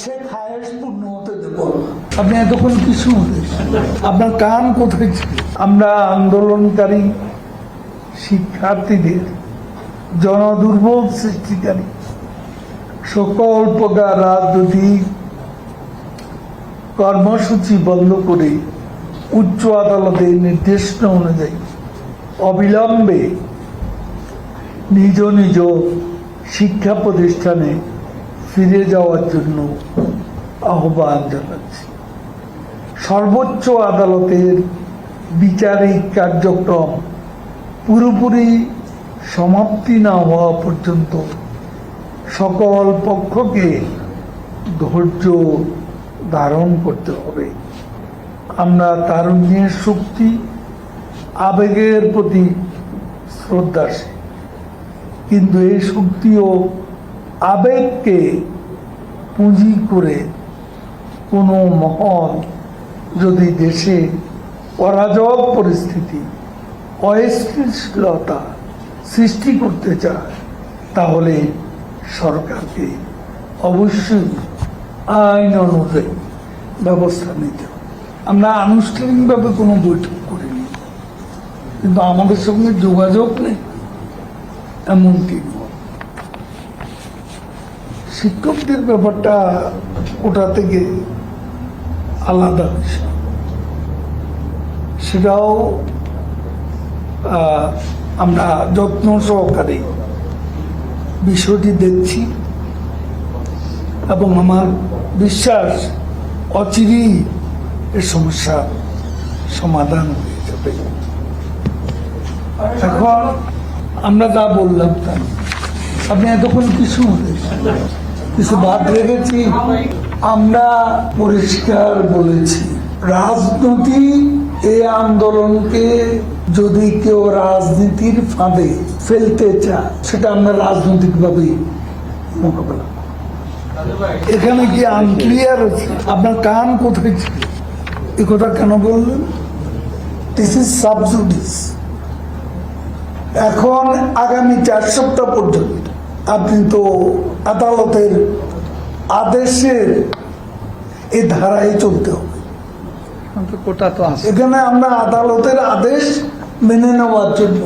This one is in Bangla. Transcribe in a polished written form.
সে খায়েশ পূর্ণ হতে দেব। আপনি এতক্ষণ কি শুনলেন? আপনার কান কোথায় ছিল? আমরা আন্দোলনকারী শিক্ষার্থীদের জনদুর্ভোগ সৃষ্টিকারী সকল প্রকার রাজনৈতিক কর্মসূচি বন্ধ করে উচ্চ আদালতের নির্দেশনা অনুযায়ী অবিলম্বে নিজ নিজ শিক্ষা প্রতিষ্ঠানে ফিরে যাওয়ার জন্য আহ্বান জানাচ্ছি। সর্বোচ্চ আদালতের বিচারিক কার্যক্রম পুরোপুরি সমাপ্তি না হওয়া পর্যন্ত সকল পক্ষকে ধৈর্য ধারণ করতে হবে। আমরা তারুণ্যের শক্তি আবেগের প্রতি শ্রদ্ধাশীল, কিন্তু এই শক্তি ও আবেগকে পুঁজি করে কোনো মহল যদি দেশে অরাজক পরিস্থিতি অস্থিতিশীলতা সৃষ্টি করতে চায় তাহলে সরকারকে অবশ্যই আইন অনুযায়ী ব্যবস্থা নিতে হবে। আমরা আনুষ্ঠানিকভাবে কোনো বৈঠক করিনি, কিন্তু আমাদের সঙ্গে যোগাযোগ নেই এমনটি নয়। শিক্ষকদের ব্যাপারটা ওটা থেকে আলাদা বিষয়, সেটাও আমরা যত্ন সহকারে বিষয়টি দেখছি এবং আমার বিশ্বাস অচিরেই এর সমস্যার সমাধান হয়ে যাবে। এখন আমরা যা বললাম তা আপনি এতক্ষণ কিছু কিছু বাদ রেখেছি। আমরা পরিষ্কার বলেছি, রাজনীতি এই আন্দোলনকে যদি কেউ রাজনীতির ফাঁদে ফেলতে চায় সেটা আমরা রাজনৈতিকভাবে মোকাবেলা। এখানে কি আনক্লিয়ার আছে? আপনার কান কোথায় ছিল? এ কথা কেন বললেন? This is sub judice. এখন আগামী 4 সপ্তাহ পর্যন্ত আপনি তো আদালতের আদেশের এই ধারায় চলতে হবে। এখানে আমরা আদালতের আদেশ মেনে নেওয়ার জন্য